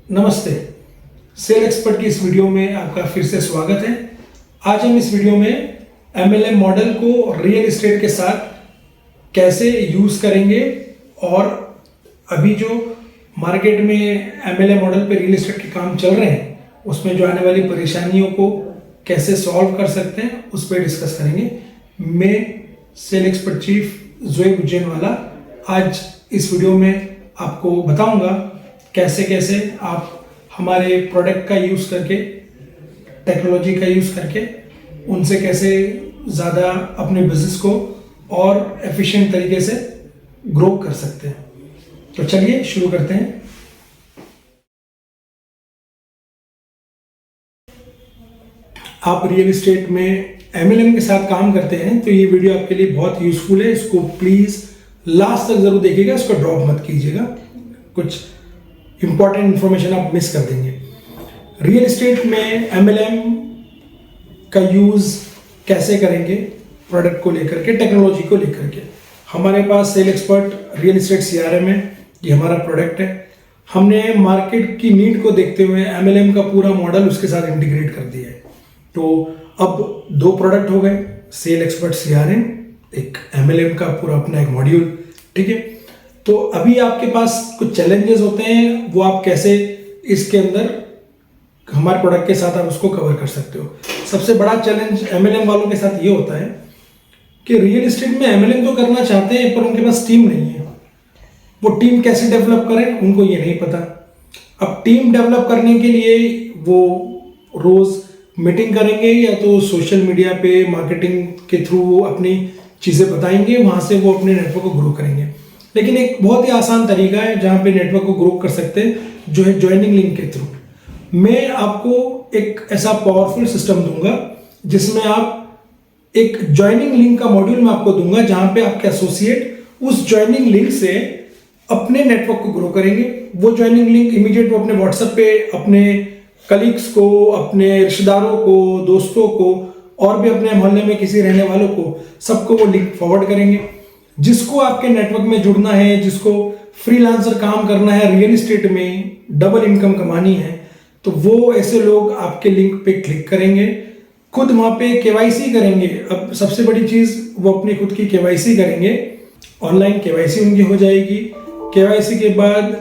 नमस्ते। Cell expert की इस वीडियो में आपका फिर से स्वागत है। आज हम इस वीडियो में MLM मॉडल को रियल एस्टेट के साथ कैसे यूज करेंगे और अभी जो मार्केट में MLM मॉडल पे रियल एस्टेट के काम चल रहे हैं उसमें जो आने वाली परेशानियों को कैसे सॉल्व कर सकते हैं उस पर डिस्कस करेंगे। मैं सेल एक्सपर्ट चीफ जोएब उज्जैनवाला आज इस वीडियो में आपको बताऊंगा कैसे कैसे आप हमारे प्रोडक्ट का यूज़ करके, टेक्नोलॉजी का यूज़ करके उनसे कैसे ज़्यादा अपने बिजनेस को और एफिशिएंट तरीके से ग्रो कर सकते हैं। तो चलिए शुरू करते हैं। आप रियल एस्टेट में MLM के साथ काम करते हैं तो ये वीडियो आपके लिए बहुत यूजफुल है। इसको प्लीज़ लास्ट तक ज़रूर देखिएगा, इसको ड्रॉप मत कीजिएगा, कुछ इंपॉर्टेंट इंफॉर्मेशन आप मिस कर देंगे। रियल एस्टेट में MLM का यूज़ कैसे करेंगे, प्रोडक्ट को लेकर के, टेक्नोलॉजी को लेकर के। हमारे पास sale expert real estate CRM है, ये हमारा प्रोडक्ट है। हमने मार्केट की नीड को देखते हुए MLM का पूरा मॉडल उसके साथ इंटीग्रेट कर दिया है। तो अब दो प्रोडक्ट हो गए, सेल एक्सपर्ट CRM, एक MLM का पूरा अपना एक मॉड्यूल, ठीक है। तो अभी आपके पास कुछ चैलेंजेस होते हैं, वो आप कैसे इसके अंदर हमारे प्रोडक्ट के साथ आप उसको कवर कर सकते हो। सबसे बड़ा चैलेंज MLM वालों के साथ ये होता है कि रियल एस्टेट में MLM तो करना चाहते हैं पर उनके पास टीम नहीं है। वो टीम कैसे डेवलप करें उनको ये नहीं पता। अब टीम डेवलप करने के लिए वो रोज मीटिंग करेंगे या तो सोशल मीडिया पे मार्केटिंग के थ्रू वो अपनी चीज़ें बताएंगे, वहाँ से वो अपने नेटवर्क को ग्रो करेंगे। लेकिन एक बहुत ही आसान तरीका है जहाँ पे नेटवर्क को ग्रो कर सकते हैं, जो है ज्वाइनिंग लिंक के थ्रू। मैं आपको एक ऐसा पावरफुल सिस्टम दूंगा जिसमें आप एक ज्वाइनिंग लिंक का मॉड्यूल मैं आपको दूंगा, जहाँ पे आपके एसोसिएट उस ज्वाइनिंग लिंक से अपने नेटवर्क को ग्रो करेंगे। वो ज्वाइनिंग लिंक इमीडिएट वो अपने व्हाट्सएप पे अपने कलीग्स को, अपने रिश्तेदारों को, दोस्तों को और भी अपने मोहल्ले में किसी रहने वालों को, सबको वो लिंक फॉरवर्ड करेंगे। जिसको आपके नेटवर्क में जुड़ना है, जिसको फ्रीलांसर काम करना है, रियल एस्टेट में डबल इनकम कमानी है, तो वो ऐसे लोग आपके लिंक पे क्लिक करेंगे, खुद वहाँ पे KYC करेंगे। अब सबसे बड़ी चीज़, वो अपनी खुद की KYC करेंगे, ऑनलाइन KYC उनकी हो जाएगी। KYC के बाद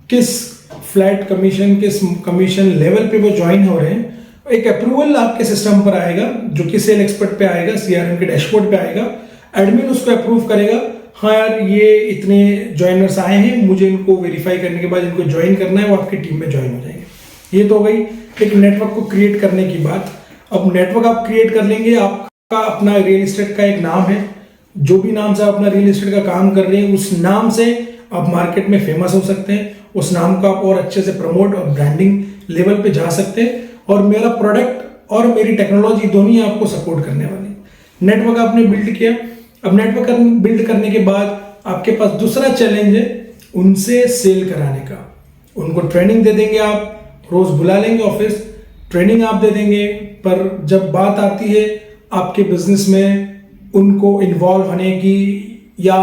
किस फ्लैट कमीशन, किस कमीशन लेवल पे वो ज्वाइन हो रहे हैं, एक अप्रूवल आपके सिस्टम पर आएगा, जो कि सेल एक्सपर्ट पे आएगा, CRM के डैशबोर्ड पे आएगा। एडमिन उसको अप्रूव करेगा, हाँ यार ये इतने ज्वाइनर्स आए हैं, मुझे इनको वेरीफाई करने के बाद इनको ज्वाइन करना है, वो आपकी टीम में ज्वाइन हो जाएंगे। ये तो हो गई एक नेटवर्क को क्रिएट करने की बात। अब नेटवर्क आप क्रिएट कर लेंगे, आपका अपना रियल एस्टेट का एक नाम है, जो भी नाम से आप अपना रियल एस्टेट का काम कर रहे हैं उस नाम से आप मार्केट में फेमस हो सकते हैं। उस नाम को आप और अच्छे से प्रमोट और ब्रांडिंग लेवल पे जा सकते हैं, और मेरा प्रोडक्ट और मेरी टेक्नोलॉजी दोनों ही आपको सपोर्ट करने वाली। नेटवर्क आपने बिल्ड किया। अब नेटवर्क बिल्ड करने के बाद आपके पास दूसरा चैलेंज है उनसे सेल कराने का। उनको ट्रेनिंग दे देंगे, आप रोज बुला लेंगे ऑफिस, ट्रेनिंग आप दे देंगे, पर जब बात आती है आपके बिजनेस में उनको इन्वॉल्व होने की, या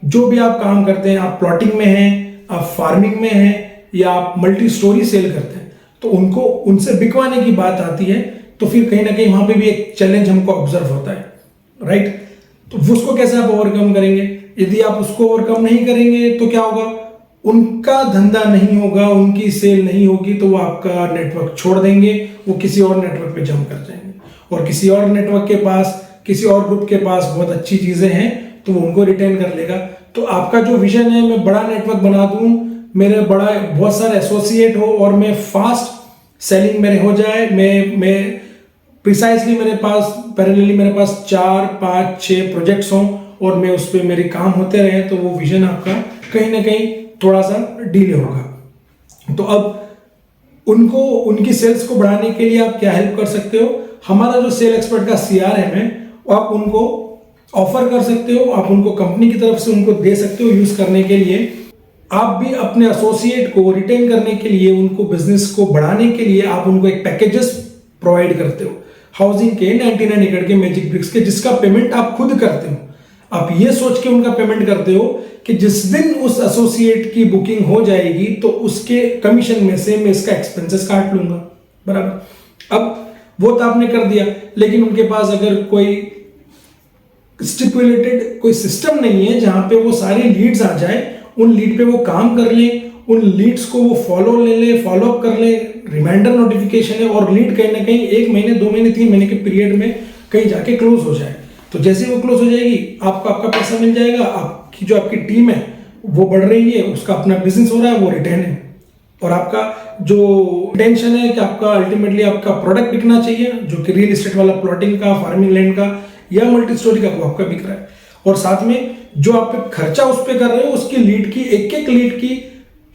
जो भी आप काम करते हैं, आप प्लॉटिंग में हैं, आप फार्मिंग में हैं, या आप मल्टी स्टोरी सेल करते हैं, तो उनको उनसे बिकवाने की बात आती है, तो फिर कहीं ना कहीं वहां पे भी एक चैलेंज हमको ऑब्जर्व होता है, राइट। तो उसको कैसे आप ओवरकम करेंगे? यदि आप उसको ओवरकम नहीं करेंगे तो क्या होगा? उनका धंधा नहीं होगा, उनकी सेल नहीं होगी, तो वो आपका नेटवर्क छोड़ देंगे, वो किसी और नेटवर्क पे जंप कर जाएंगे, और किसी और नेटवर्क के पास, किसी और ग्रुप के पास बहुत अच्छी चीजें हैं तो वो उनको रिटेन कर लेगा। तो आपका जो विजन है, मैं बड़ा नेटवर्क बना दूं, मेरे बहुत सारे एसोसिएट हो और मैं फास्ट सेलिंग मेरे हो जाए, मैं प्रिसाइसली मेरे पास पैरेलली मेरे पास 4, 5, 6 प्रोजेक्ट्स हों और मैं उस पर मेरे काम होते रहे, तो वो विजन आपका कहीं ना कहीं थोड़ा सा डिले होगा। तो अब उनको उनकी सेल्स को बढ़ाने के लिए आप क्या हेल्प कर सकते हो? हमारा जो सेल एक्सपर्ट का CRM है वो आप उनको ऑफर कर सकते हो, आप उनको कंपनी की तरफ से उनको दे सकते हो यूज करने के लिए। आप भी अपने एसोसिएट को रिटेन करने के लिए, उनको बिजनेस को बढ़ाने के लिए आप उनको एक पैकेजेस प्रोवाइड करते हो, हाउसिंग के, 99 एकड़ के, मैजिक ब्रिक्स के, जिसका पेमेंट आप खुद करते हो। आप ये सोच के उनका पेमेंट करते हो कि जिस दिन उस एसोसिएट की बुकिंग हो जाएगी तो उसके कमीशन में से मैं इसका एक्सपेंसेस काट लूंगा, बराबर। अब वो तो आपने कर दिया, लेकिन उनके पास अगर कोई स्टिपुलेटेड कोई सिस्टम नहीं है जहां पे वो सारी लीड्स आ जाए, उन लीड पे वो काम कर ले, उन लीड्स को वो फॉलो अप कर ले, रिमाइंडर नोटिफिकेशन है, और लीड कहीं ना कहीं 1 महीने 2 महीने 3 महीने के पीरियड में कहीं जाके क्लोज हो जाए, तो जैसे ही वो क्लोज हो जाएगी आपको आपका पैसा मिल जाएगा, आपकी जो आपकी टीम है वो बढ़ रही है, उसका अपना बिजनेस हो रहा है, वो रिटर्न है, और आपका जो टेंशन है कि आपका अल्टीमेटली आपका प्रोडक्ट बिकना चाहिए, जो कि रियल एस्टेट वाला, प्लॉटिंग का, फार्मिंग लैंड का या मल्टी स्टोरी का, वो आपका बिक रहा है, और साथ में जो आप खर्चा उस पर कर रहे हो उसकी लीड की, एक लीड की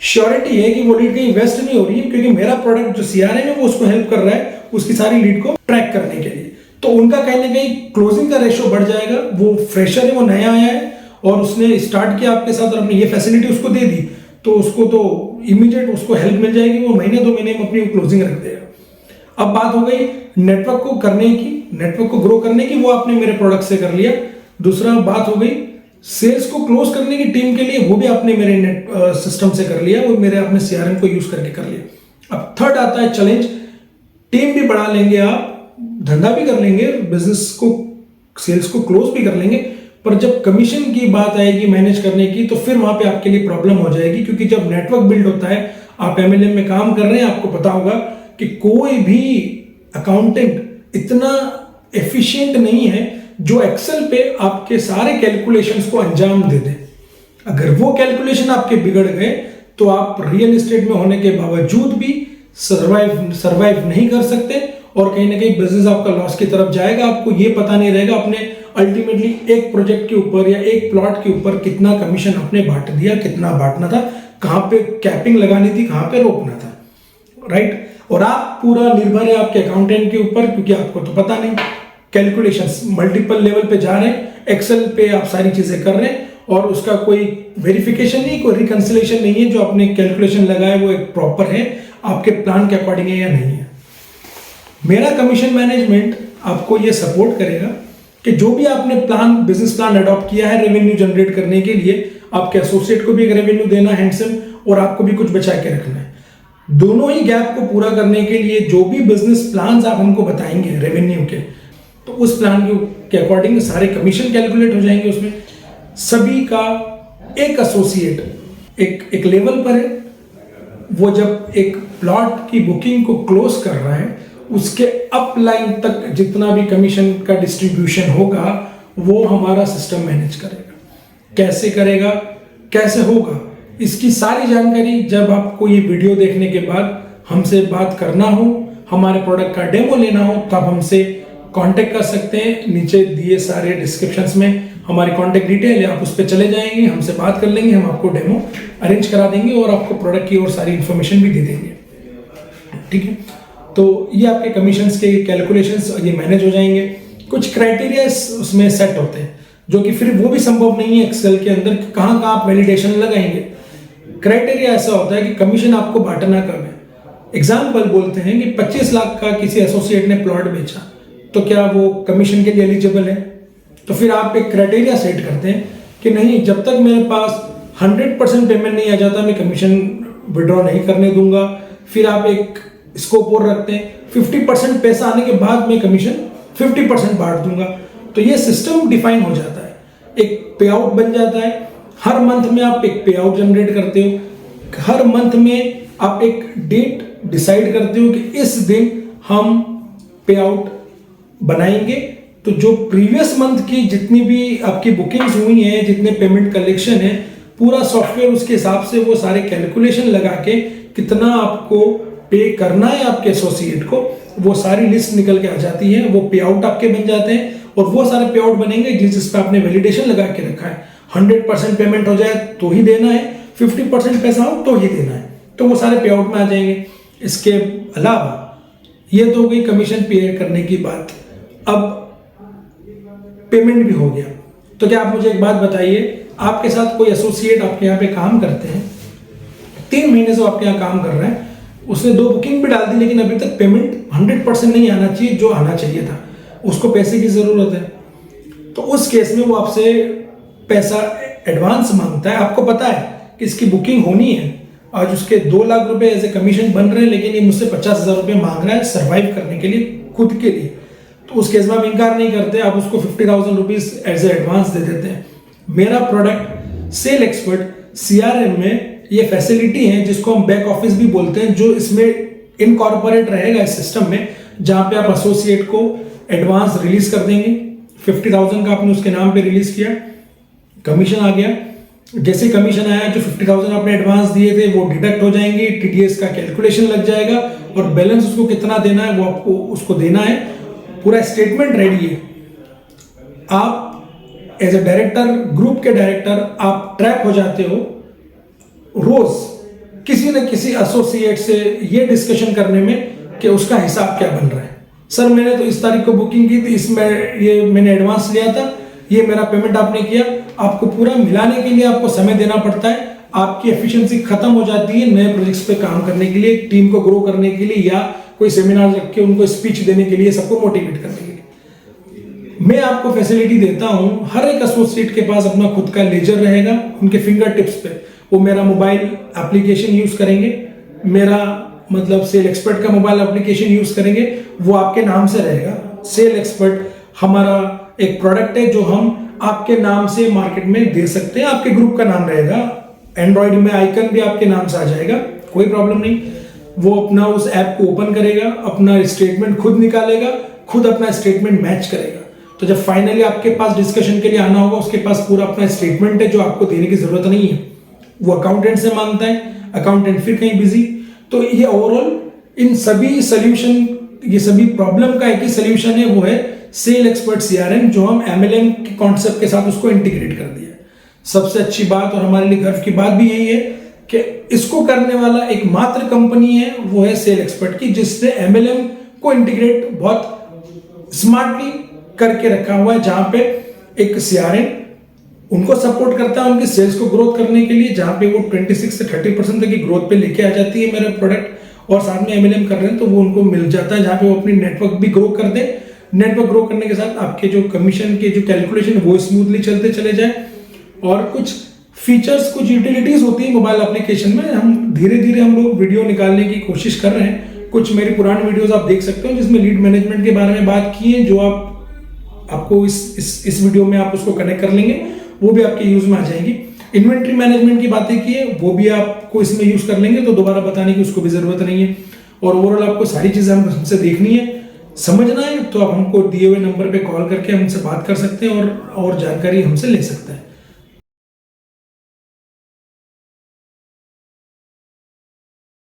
श्योरिटी है कि वो लीड कहीं वेस्ट नहीं हो रही है, क्योंकि मेरा प्रोडक्ट जो सीआरएम है वो उसको हेल्प कर रहा है उसकी सारी लीड को ट्रैक करने के लिए, तो उनका कहीं ना कहीं क्लोजिंग का रेशियो बढ़ जाएगा। वो फ्रेशर है, वो नया आया है और उसने स्टार्ट किया आपके साथ और अपनी ये फैसिलिटी उसको दे दी, तो उसको तो इमीडिएट उसको हेल्प मिल जाएगी, वो महीने 2 महीने में अपनी क्लोजिंग रख देगा। अब बात हो गई नेटवर्क को करने की, नेटवर्क को ग्रो करने की, वो आपने मेरे प्रोडक्ट से कर लिया। दूसरा बात हो गई सेल्स को क्लोज करने की टीम के लिए, वो भी आपने मेरे नेट सिस्टम से कर लिया, वो मेरे अपने सीआरएम को यूज करके कर लिया। अब थर्ड आता है चैलेंज, टीम भी बढ़ा लेंगे आप, धंधा भी कर लेंगे, बिजनेस को, सेल्स को क्लोज भी कर लेंगे, पर जब कमीशन की बात आएगी मैनेज करने की, तो फिर वहां पे आपके लिए प्रॉब्लम हो जाएगी, क्योंकि जब नेटवर्क बिल्ड होता है, आप एमएलएम में काम कर रहे हैं, आपको पता होगा कि कोई भी अकाउंटेंट इतना एफिशिएंट नहीं है जो एक्सेल पे आपके सारे कैलकुलेशंस को अंजाम दे दे। अगर वो कैलकुलेशन आपके बिगड़ गए तो आप रियल एस्टेट में होने के बावजूद भी सरवाइव नहीं कर सकते, और कहीं ना कहीं बिजनेस आपका लॉस की तरफ जाएगा। आपको ये पता नहीं रहेगा आपने अल्टीमेटली एक प्रोजेक्ट के ऊपर या एक प्लॉट के ऊपर कितना कमीशन आपने बांट दिया, कितना बांटना था, कहां पे कैपिंग लगानी थी, कहां पे रोकना था, राइट। और आप पूरा निर्भर है आपके अकाउंटेंट के ऊपर, क्योंकि आपको तो पता नहीं, कैलकुलेशंस मल्टीपल लेवल पे जा रहे हैं, एक्सेल पे आप सारी चीजें कर रहे हैं और उसका कोई वेरिफिकेशन नहीं, कोई रिकंसिलेशन नहीं है, जो आपने कैलकुलेशन लगाया वो एक प्रॉपर है, आपके प्लान के अकॉर्डिंग है या नहीं है। मेरा कमीशन मैनेजमेंट आपको ये सपोर्ट करेगा कि जो भी आपने प्लान, बिजनेस प्लान अडॉप्ट किया है रेवेन्यू जनरेट करने के लिए, आपके एसोसिएट को भी एक रेवेन्यू देना हैंडसम, और आपको भी कुछ बचा के रखना है। दोनों ही गैप को पूरा करने के लिए जो भी बिजनेस प्लान आप हमको बताएंगे रेवेन्यू के, तो उस प्लान के अकॉर्डिंग सारे कमीशन कैलकुलेट हो जाएंगे। उसमें सभी का एक एसोसिएट एक लेवल पर है, वो जब एक प्लॉट की बुकिंग को क्लोज कर रहा है, उसके अपलाइन तक जितना भी कमीशन का डिस्ट्रीब्यूशन होगा वो हमारा सिस्टम मैनेज करेगा। कैसे करेगा, कैसे होगा, इसकी सारी जानकारी जब आपको ये वीडियो देखने के बाद हमसे बात करना हो, हमारे प्रोडक्ट का डेमो लेना हो, तो आप हमसे कांटेक्ट कर सकते हैं। नीचे दिए सारे डिस्क्रिप्शंस में हमारी कांटेक्ट डिटेल है, आप उस पर चले जाएंगे, हमसे बात कर लेंगे, हम आपको डेमो अरेंज करा देंगे और आपको प्रोडक्ट की और सारी इन्फॉर्मेशन भी दे देंगे, ठीक है। तो ये आपके कमीशंस के कैलकुलेशंस ये मैनेज हो जाएंगे। कुछ क्राइटेरिया उसमें सेट होते हैं जो कि फिर वो भी संभव नहीं है एक्सेल के अंदर, कहाँ कहाँ आप वैलिडेशन लगाएंगे। क्राइटेरिया ऐसा होता है कि कमीशन आपको बांटना कब है। एग्जाम्पल बोलते हैं कि 25 लाख का किसी एसोसिएट ने प्लॉट बेचा, तो क्या वो कमीशन के लिए एलिजिबल है? तो फिर आप एक क्राइटेरिया सेट करते हैं कि नहीं, जब तक मेरे पास 100% पेमेंट नहीं आ जाता मैं कमीशन विड्रॉ नहीं करने दूंगा। फिर आप एक स्कोप और रखते हैं, 50% पैसा आने के बाद मैं कमीशन 50% बांट दूंगा। तो ये सिस्टम डिफाइन हो जाता है, एक पे आउट बन जाता है। हर मंथ में आप एक पे आउट जनरेट करते हो, हर मंथ में आप एक डेट डिसाइड करते हो कि इस दिन हम पे आउट बनाएंगे। तो जो प्रीवियस मंथ की जितनी भी आपकी बुकिंग्स हुई हैं, जितने पेमेंट कलेक्शन है, पूरा सॉफ्टवेयर उसके हिसाब से वो सारे कैलकुलेशन लगा के कितना आपको पे करना है आपके एसोसिएट को, वो सारी लिस्ट निकल के आ जाती है। वो पे आउट आपके बन जाते हैं और वो सारे पे आउट बनेंगे जिस पे आपने वैलिडेशन लगा के रखा है। 100% पेमेंट हो जाए तो ही देना है, 50% पैसा हो तो ही देना है, तो वो सारे पे आउट में आ जाएंगे। इसके अलावा ये तो हो गई कमीशन पे करने की बात। अब पेमेंट भी हो गया, तो क्या आप मुझे एक बात बताइए, आपके साथ कोई एसोसिएट आपके यहाँ पे काम करते हैं, 3 महीने से आपके यहाँ काम कर रहे हैं, उसने 2 बुकिंग भी डाल दी, लेकिन अभी तक पेमेंट 100% नहीं आना चाहिए जो आना चाहिए था, उसको पैसे की जरूरत है। तो उस केस में वो आपसे पैसा एडवांस मांगता है, आपको पता है कि इसकी बुकिंग होनी है, आज उसके 2 लाख रुपए एज ए कमीशन बन रहे हैं, लेकिन ये मुझसे 50,000 रुपए मांग रहा है सर्वाइव करने के लिए, खुद के लिए, तो उस केस में आप इनकार नहीं करते, आप उसको 50,000 रुपीज एज ए एडवांस दे देते हैं। मेरा प्रोडक्ट सेल एक्सपर्ट CRM में ये फैसिलिटी है जिसको हम बैक ऑफिस भी बोलते हैं, जो इसमें इनकॉर्पोरेट रहेगा इस सिस्टम में, जहां पे आप एसोसिएट को एडवांस रिलीज कर देंगे। 50,000 का आपने उसके नाम पे रिलीज किया, कमीशन आ गया, जैसे कमीशन आया जो 50,000 आपने एडवांस दिए थे वो डिडक्ट हो जाएंगे, TDS का कैलकुलेशन लग जाएगा और बैलेंस उसको कितना देना है वो आपको उसको देना है। पूरा स्टेटमेंट रेडी है। आप एज ए डायरेक्टर, ग्रुप के डायरेक्टर, आप ट्रैक हो जाते हो रोज किसी न किसी एसोसिएट से ये डिस्कशन करने में कि उसका हिसाब क्या बन रहा है। सर मैंने तो इस तारीख को बुकिंग की थी, इसमें ये मैंने एडवांस लिया था, ये मेरा पेमेंट आपने किया। आपको पूरा मिलाने के लिए आपको समय देना पड़ता है, आपकी एफिशिएंसी खत्म हो जाती है नए प्रोजेक्ट्स पे काम करने के लिए, टीम को ग्रो करने के लिए, या कोई सेमिनार रख के उनको स्पीच देने के लिए, सबको मोटिवेट करने के लिए। मैं आपको फैसिलिटी देता हूं, हर एक एसोसिएट के पास अपना खुद का लेजर रहेगा, उनके फिंगर टिप्स पे वो मेरा मोबाइल एप्लीकेशन यूज करेंगे, मेरा मतलब सेल एक्सपर्ट का मोबाइल एप्लीकेशन यूज करेंगे, वो आपके नाम से रहेगा। सेल एक्सपर्ट हमारा एक प्रोडक्ट है जो हम आपके नाम से मार्केट में दे सकते हैं, आपके ग्रुप का नाम रहेगा, एंड्रॉइड में आइकन भी आपके नाम से आ जाएगा, कोई प्रॉब्लम नहीं। वो अपना उस ऐप को ओपन करेगा, अपना स्टेटमेंट खुद निकालेगा, खुद अपना स्टेटमेंट मैच करेगा। तो जब फाइनली आपके पास डिस्कशन के लिए आना होगा, उसके पास पूरा अपना स्टेटमेंट है जो आपको देने की जरूरत नहीं है, वो अकाउंटेंट से मांगता है, अकाउंटेंट फिर कहीं बिजी। तो ये ओवरऑल इन सभी सोल्यूशन, ये सभी प्रॉब्लम का एक ही सोल्यूशन है, वो है सेल एक्सपर्ट CRM, जो हम MLM के कॉन्सेप्ट के साथ उसको इंटीग्रेट कर दिया। सबसे अच्छी बात और हमारे लिए गर्व की बात भी यही है कि इसको करने वाला एकमात्र कंपनी है, वो है सेल एक्सपर्ट की, जिसने MLM को इंटीग्रेट बहुत स्मार्टली करके रखा हुआ है, जहां पे एक CRM उनको सपोर्ट करता है उनकी सेल्स को ग्रोथ करने के लिए, जहां पे वो 26 से 30% तक की ग्रोथ पे लेके आ जाती है मेरा प्रोडक्ट, और साथ में MLM कर रहे हैं तो वो उनको मिल जाता है, जहां पे वो अपनी नेटवर्क भी ग्रो कर दे। नेटवर्क ग्रो करने के साथ आपके जो कमीशन के जो कैलकुलेशन वो स्मूथली चलते चले जाए, और कुछ फीचर्स, कुछ यूटिलिटीज होती है मोबाइल एप्लीकेशन में, हम धीरे धीरे हम लोग वीडियो निकालने की कोशिश कर रहे हैं। कुछ मेरी पुरानी वीडियोस आप देख सकते हो जिसमें लीड मैनेजमेंट के बारे में बात की है, जो आपको इस वीडियो में आप उसको कनेक्ट कर लेंगे, वो भी आपके यूज में आ जाएगी। इन्वेंट्री मैनेजमेंट की बातें की है, वो भी आपको इसमें यूज कर लेंगे, तो दोबारा बताने की उसको भी जरूरत नहीं है। और ओवरऑल आपको सारी चीजें हमसे देखनी है, समझना है, तो आप हमको दिए हुए नंबर पे कॉल करके हमसे बात कर सकते हैं और जानकारी हमसे ले सकते हैं।